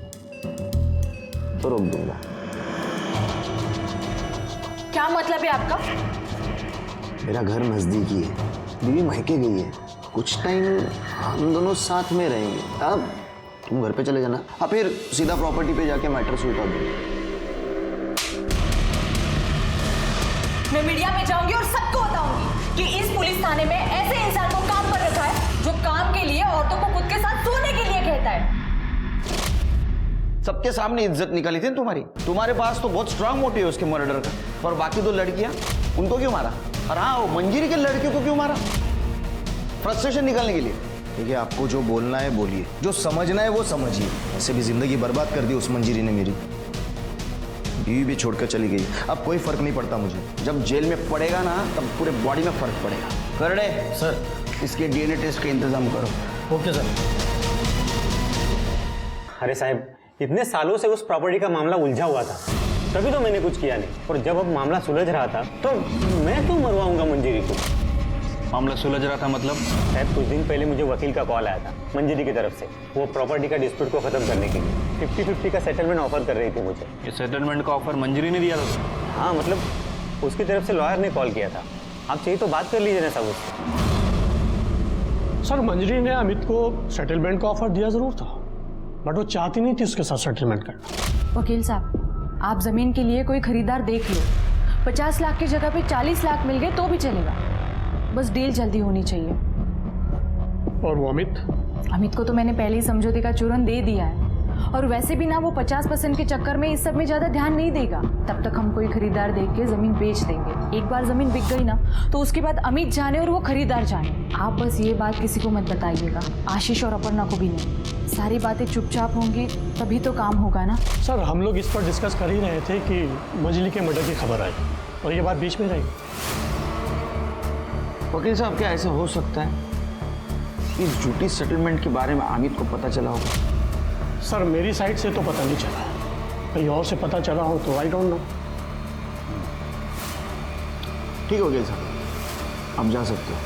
तो रोक दूंगा। क्या मतलब है आपका? मेरा घर नजदीकी है, बीवी मायके गई है, कुछ टाइम हम दोनों साथ में रहेंगे। अब तुम घर पे चले जाना, फिर सीधा प्रॉपर्टी पे जाके मैटर सुलझा दूंगा। मैं मीडिया में जाऊंगी और सबको बताऊंगी कि इस पुलिस थाने में ऐसे इंसान को काम पर रखा है जो काम के लिए औरतों को खुद के साथ सोने के लिए कहता है। सबके सामने इज्जत निकाली थी तुम्हारी। तुम्हारे पास तो बहुत स्ट्रांग मोटिव है उसके मर्डर का। और बाकी दो लड़कियां, उनको क्यों मारा? और हाँ, वो मंजीरी के लड़कियों को क्यों मारा? फ्रस्ट्रेशन निकालने के लिए। देखिए, आपको जो बोलना है बोलिए, जो समझना है वो समझिए। ऐसे भी जिंदगी बर्बाद कर दी उस मंजीरी ने मेरी। बीवी भी छोड़कर चली गई, अब कोई फर्क नहीं पड़ता मुझे। जब जेल में पड़ेगा ना तब पूरे बॉडी में फर्क पड़ेगा। कर दे सर, इसके डीएनए टेस्ट का इंतजाम करो। Okay sir. अरे साहब, इतने सालों से उस प्रॉपर्टी का मामला उलझा हुआ था, तभी तो मैंने कुछ किया नहीं। और जब अब मामला सुलझ रहा था तो मैं क्यों मरवाऊंगा मंजीरी को? मामला सुलझ रहा था मतलब? शायद कुछ दिन पहले मुझे वकील का कॉल आया था मंजीरी की तरफ से। वो प्रॉपर्टी का डिस्प्यूट को खत्म करने के लिए 50-50 का सेटलमेंट ऑफर कर रही थी मुझे। ये सेटलमेंट का ऑफर मंजीरी ने दिया था? हाँ, मतलब उसकी तरफ से लॉयर ने कॉल किया था। आप चाहिए तो बात कर लीजिए ना साहब उससे। सर, मंजरी ने अमित को सेटलमेंट का ऑफर दिया जरूर था, बट वो चाहती नहीं थी उसके साथ सेटलमेंट करना। वकील साहब, आप जमीन के लिए कोई खरीदार देख लो। 50 लाख की जगह पे 40 लाख मिल गए तो भी चलेगा, बस डील जल्दी होनी चाहिए। और वो अमित को तो मैंने पहले ही समझौते का चूरन दे दिया है। और वैसे भी ना वो 50% के चक्कर में इस सब में ज्यादा ध्यान नहीं देगा। तब तक हम कोई खरीदार देख के जमीन बेच देंगे। एक बार जमीन बिक गई ना तो उसके बाद अमित जाने और वो खरीदार जाने। आप बस ये बात किसी को मत बताइएगा, आशीष और अपर्णा को भी नहीं। सारी बातें चुपचाप होंगी तभी तो काम होगा ना। सर, हम लोग इस पर डिस्कस कर ही रहे थे कि मंजली के मर्डर की खबर आई और ये बात बीच में रही। वकील साहब, क्या ऐसा हो सकता है इस झूठी सेटलमेंट के बारे में अमित को पता चला होगा? सर, मेरी साइड से तो पता नहीं चला, कहीं और से पता चला हो तो आई डोंट नो। ठीक है वकील साहब, आप जा सकते हो।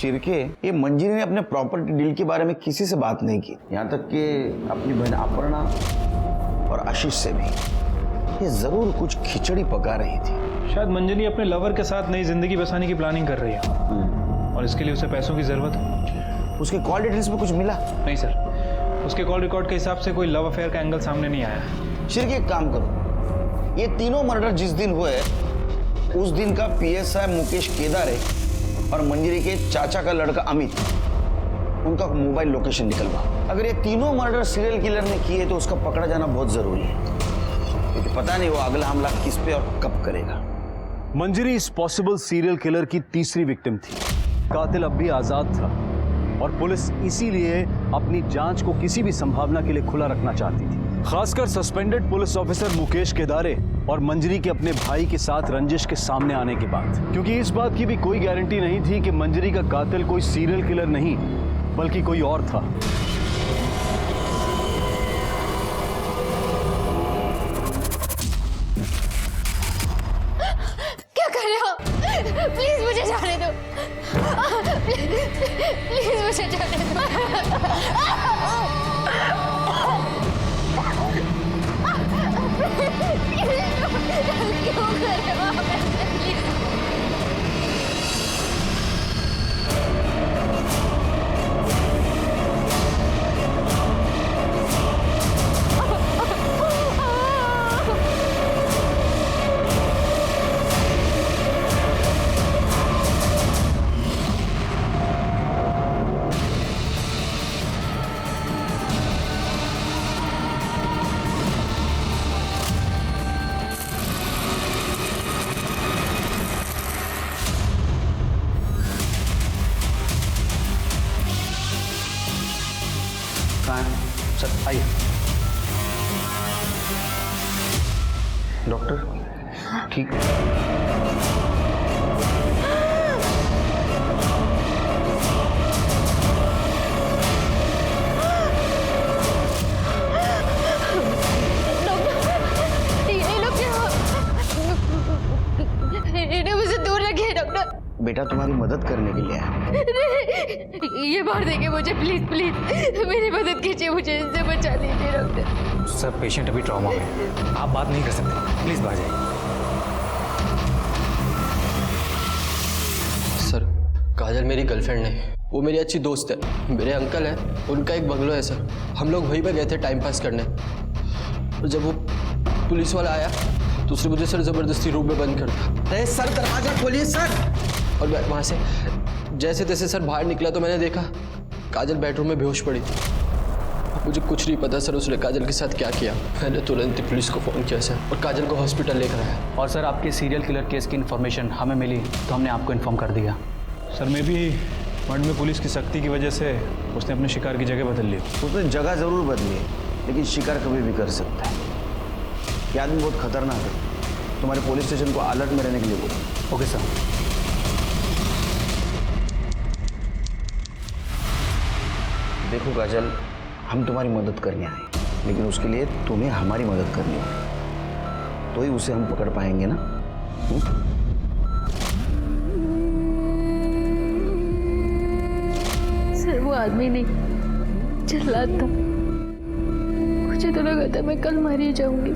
शिरके, ये मंजिरी ने अपने प्रॉपर्टी डील के बारे में किसी से बात नहीं की, यहाँ तक कि अपनी बहन अपर्णा और आशीष से भी। ये जरूर कुछ खिचड़ी पका रही थी। शायद मंजिरी अपने लवर के साथ नई जिंदगी बसाने की प्लानिंग कर रही है और इसके लिए उसे पैसों की जरूरत है। उसके कॉल डिटेल्स में कुछ मिला? नहीं सर, उसके कॉल रिकॉर्ड के हिसाब से कोई लव अफेयर का एंगल सामने नहीं आया। शिरके, एक काम करो, ये तीनों मर्डर जिस दिन हुए उस दिन का पीएसआई मुकेश केदारे और मंजिरी के चाचा का लड़का अमित, उनका मोबाइल लोकेशन निकलवाओ। अगर ये तीनों मर्डर सीरियल किलर ने किए तो उसका पकड़ा जाना बहुत जरूरी है, क्योंकि पता नहीं वो अगला हमला किस पे और कब करेगा। मंजिरी इस पॉसिबल सीरियल किलर की तीसरी विक्टिम थी। कातिल अब भी आजाद था और पुलिस इसीलिए अपनी जांच को किसी भी संभावना के लिए खुला रखना चाहती थी, खासकर सस्पेंडेड पुलिस ऑफिसर मुकेश केदारे और मंजिरी के अपने भाई के साथ रंजिश के सामने आने के बाद, क्योंकि इस बात की भी कोई गारंटी नहीं थी कि मंजिरी का कातिल कोई सीरियल किलर नहीं बल्कि कोई और था। क्या कर रहे हो? प्लीज मुझे जाने दो। प्लीज मुझे जाने दो। क्यों कर रहे हो आप ऐसे? प्लीज। सर आइए। डॉक्टर ठीक मुझे दूर रखिए डॉक्टर। बेटा तुम्हारी मदद करने के लिए आया। ये बाहर देखिए मुझे, प्लीज प्लीज मेरी मदद कीजिए, मुझे इनसे बचा लीजिए डॉक्टर। सर पेशेंट अभी ट्रॉमा में है, आप बात नहीं कर सकते, प्लीज बाहर जाइए। सर काजल मेरी गर्लफ्रेंड नहीं, वो मेरी अच्छी दोस्त है। मेरे अंकल है, उनका एक बंगलो है सर, हम लोग वहीं पे गए थे टाइम पास करने। और जब वो पुलिस वाला आया तो उसने मुझे सर जबरदस्ती रूम में बंद कर दिया। अरे सर दरवाजा खोलिए सर। और मैं वहाँ से जैसे तैसे सर बाहर निकला तो मैंने देखा काजल बेडरूम में बेहोश पड़ी थी। मुझे कुछ नहीं पता सर उसने काजल के साथ क्या किया। मैंने तुरंत ही पुलिस को फ़ोन किया सर और काजल को हॉस्पिटल लेकर आया। और सर आपके सीरियल किलर केस की इन्फॉर्मेशन हमें मिली तो हमने आपको इन्फॉर्म कर दिया। सर मैं भी मर्ड में पुलिस की सख्ती की वजह से उसने अपने शिकार की जगह बदल ली। उसने जगह जरूर बदली है, लेकिन शिकार कभी भी कर सकता है। ये आदमी बहुत खतरनाक है। तुम्हारे पुलिस स्टेशन को अलर्ट में रहने के लिए बोलो। Okay sir. देखो काजल, हम तुम्हारी मदद करने आए, लेकिन उसके लिए तुम्हें हमारी मदद करनी होगी, तो ही उसे हम पकड़ पाएंगे ना। सर वो आदमी नहीं, जल्लाद था। मुझे तो लगा था मैं कल मारी जाऊंगी,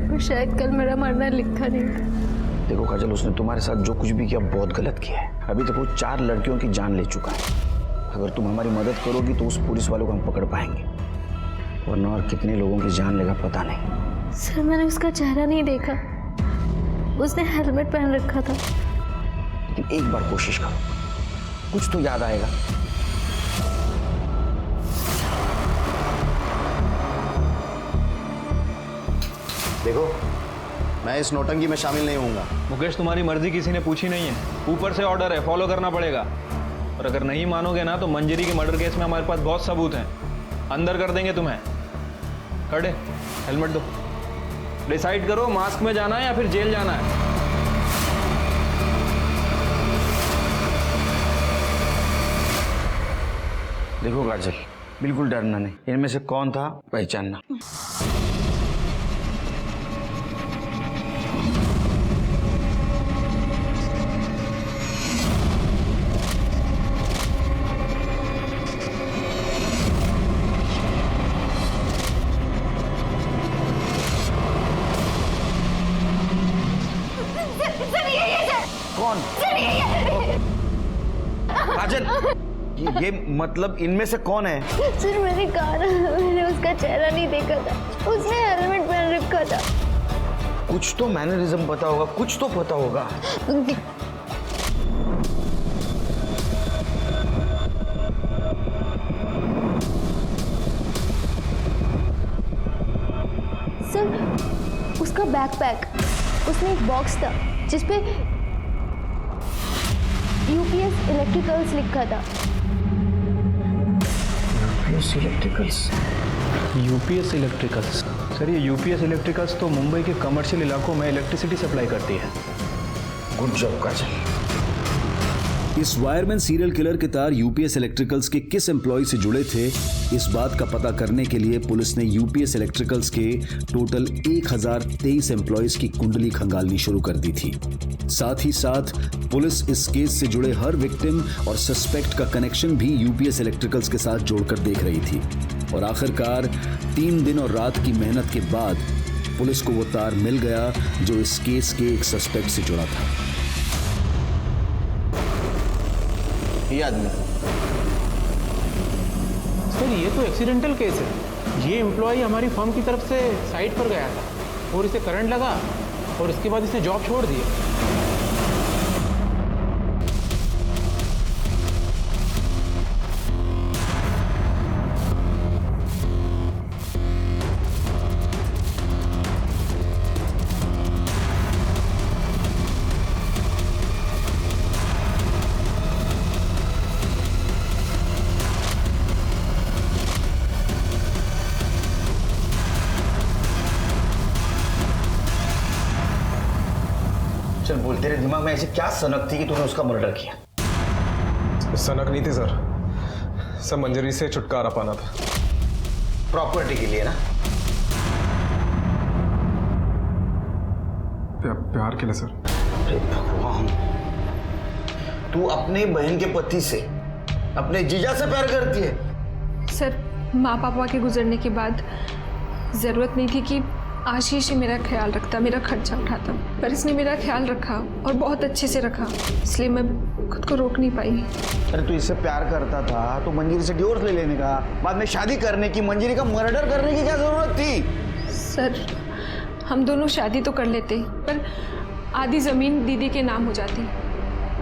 पर शायद कल मेरा मरना लिखा नहीं था। देखो काजल, उसने तुम्हारे साथ जो कुछ भी किया बहुत गलत किया है। अभी तक वो 4 लड़कियों की जान ले चुका है। अगर तुम हमारी मदद करोगी तो उस पुलिस वालों को हम पकड़ पाएंगे, वरना और कितने लोगों की जान लेगा पता नहीं। सर मैंने उसका चेहरा नहीं देखा, उसने हेलमेट पहन रखा था। लेकिन एक बार कोशिश करो, कुछ तो याद आएगा। देखो मैं इस नौटंकी में शामिल नहीं होऊंगा। मुकेश तुम्हारी मर्जी किसी ने पूछी नहीं है, ऊपर से ऑर्डर है, फॉलो करना पड़ेगा। और अगर नहीं मानोगे ना तो मंजिरी के मर्डर केस में हमारे पास बहुत सबूत हैं, अंदर कर देंगे तुम्हें। खड़े, हेलमेट दो। डिसाइड करो मास्क में जाना है या फिर जेल जाना है। देखो काजल, बिल्कुल डरना नहीं, इनमें से कौन था पहचानना। ये मतलब इनमें से कौन है? सर मैंने कहा ना, मैंने उसका चेहरा नहीं देखा था, उसने हेलमेट पहन रखा था। कुछ तो मैनरिज्म पता होगा, कुछ तो पता होगा। सर उसका बैकपैक, उसमें एक बॉक्स था जिसपे यूपीएस इलेक्ट्रिकल्स लिखा था। UPS electricals. सर ये यूपीएस इलेक्ट्रिकल्स तो मुंबई के कमर्शियल इलाकों में इलेक्ट्रिसिटी सप्लाई करती है। गुड जॉब काजल। इस वायरमैन सीरियल किलर के तार यूपीएस इलेक्ट्रिकल्स के किस एम्प्लॉय से जुड़े थे, इस बात का पता करने के लिए पुलिस ने यूपीएस इलेक्ट्रिकल्स के टोटल 1023 एम्प्लॉयज की कुंडली खंगालनी शुरू कर दी थी। साथ ही साथ पुलिस इस केस से जुड़े हर विक्टिम और सस्पेक्ट का कनेक्शन भी यूपीएस इलेक्ट्रिकल्स के साथ जोड़कर देख रही थी। और आखिरकार 3 दिन और रात की मेहनत के बाद पुलिस को वो तार मिल गया जो इस केस के एक सस्पेक्ट से जुड़ा था। ये आदमी सर ये तो एक्सीडेंटल केस है। ये एम्प्लॉय हमारी फर्म की तरफ से साइट पर गया था और इसे करंट लगा और इसके बाद इसने जॉब छोड़ दी। चल बोल, तेरे दिमाग में ऐसी क्या सनक थी कि तूने उसका मर्डर किया? सनक नहीं थी सर, सब मंजरी से छुटकारा पाना था। प्रॉपर्टी के लिए ना? प्यार के लिए सर। अरे भगवान, तू अपने बहन के पति से, अपने जीजा से प्यार करती है? सर माँ पापा के गुजरने के बाद ज़रूरत नहीं थी कि आशीष ही मेरा ख्याल रखता, मेरा खर्चा उठाता, पर इसने मेरा ख्याल रखा और बहुत अच्छे से रखा, इसलिए मैं खुद को रोक नहीं पाई। अरे तू इससे प्यार करता था तो मंजरी से डिवोर्स ले लेने का, बाद में शादी करने की, मंजरी का मर्डर करने की क्या जरूरत थी? सर हम दोनों शादी तो कर लेते, पर आधी ज़मीन दीदी के नाम हो जाती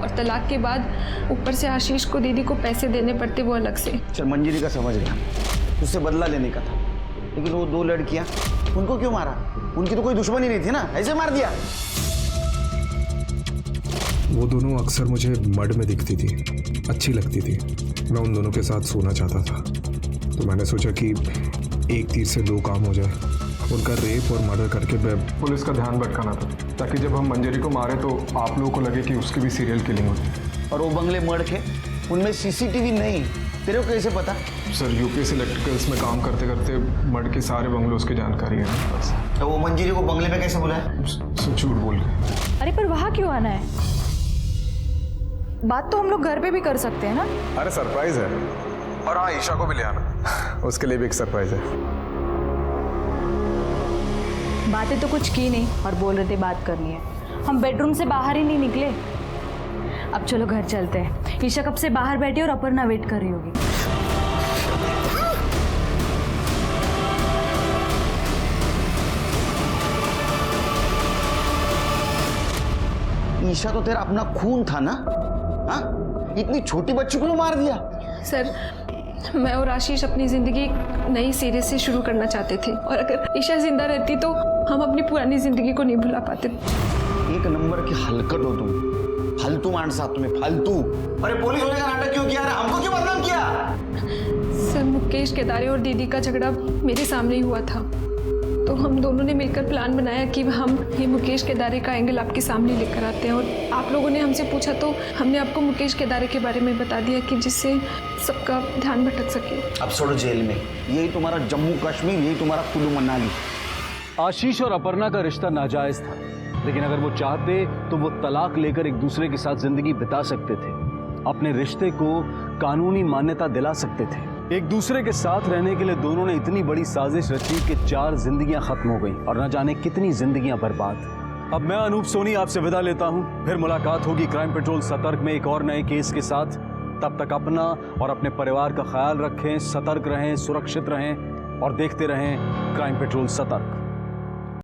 और तलाक के बाद ऊपर से आशीष को दीदी को पैसे देने पड़ते, वो अलग से। चल मंजरी का समझ गया, उससे बदला लेने का था, लेकिन वो 2 लड़कियां, उनको क्यों मारा? उनकी तो कोई दुश्मनी नहीं थी ना, ऐसे मार दिया। वो दोनों अक्सर मुझे मड में दिखती थी, अच्छी लगती थी, मैं उन दोनों के साथ सोना चाहता था, तो मैंने सोचा कि एक तीर से 2 काम हो जाए, उनका रेप और मर्डर करके पुलिस का ध्यान भटकाना था, ताकि जब हम मंजरी को मारे तो आप लोगों को लगे कि उसकी भी सीरियल किलिंग होती। और वो बंगले मर्ड के, उनमें सीसीटीवी नहीं, तेरे को कैसे पता? सर यूपीएस इलेक्ट्रिकल्स में काम करते करते मड के सारे बंगलों की जानकारी है बस। तो वो मंजरी को बंगले में कैसे बुलाया? झूठ बोल के। अरे पर वहाँ क्यों आना है? बात तो हम लोग घर पे भी कर सकते हैं ना। अरे सरप्राइज है, और हाँ ईशा को भी ले आना, उसके लिए भी एक सरप्राइज है। बातें तो कुछ की नहीं और बोल रहे थे बात करनी है, हम बेडरूम से बाहर ही नहीं निकले। अब चलो घर चलते हैं, ईशा कब से बाहर बैठी और अपर्णा वेट कर रही होगी। ईशा तो तेरा अपना खून था ना? हाँ, इतनी छोटी बच्ची को मार दिया? सर मैं और आशीष अपनी ज़िंदगी नई सिरे से शुरू करना चाहते थे, और अगर ईशा जिंदा रहती तो हम अपनी पुरानी ज़िंदगी को नहीं भुला पाते। एक नंबर की हलकट हो तुम, फालतू मानसा तुम्हें, फालतू। अरे पुलिस होने का नाटक क्यों किया? हमको क्यों बदनाम किया? सर मुकेश केदारे और दीदी का झगड़ा मेरे सामने ही हुआ था, तो हम दोनों ने मिलकर प्लान बनाया कि हम ये मुकेश केदारे का एंगल आपके सामने लेकर आते हैं, और आप लोगों ने हमसे पूछा तो हमने आपको मुकेश केदारे के बारे में बता दिया कि जिससे सबका ध्यान भटक सके। अब छोड़ो जेल में, यही तुम्हारा जम्मू कश्मीर, यही तुम्हारा कुल्लू मनाली। आशीष और अपर्णा का रिश्ता नाजायज था, लेकिन अगर वो चाहते तो वो तलाक लेकर एक दूसरे के साथ जिंदगी बिता सकते थे, अपने रिश्ते को कानूनी मान्यता दिला सकते थे। एक दूसरे के साथ रहने के लिए दोनों ने इतनी बड़ी साजिश रची कि 4 जिंदगियां खत्म हो गई और न जाने कितनी जिंदगियां बर्बाद। अब मैं अनूप सोनी आपसे विदा लेता हूं, फिर मुलाकात होगी क्राइम पेट्रोल सतर्क में एक और नए केस के साथ। तब तक अपना और अपने परिवार का ख्याल रखें, सतर्क रहें, सुरक्षित रहें और देखते रहें क्राइम पेट्रोल सतर्क।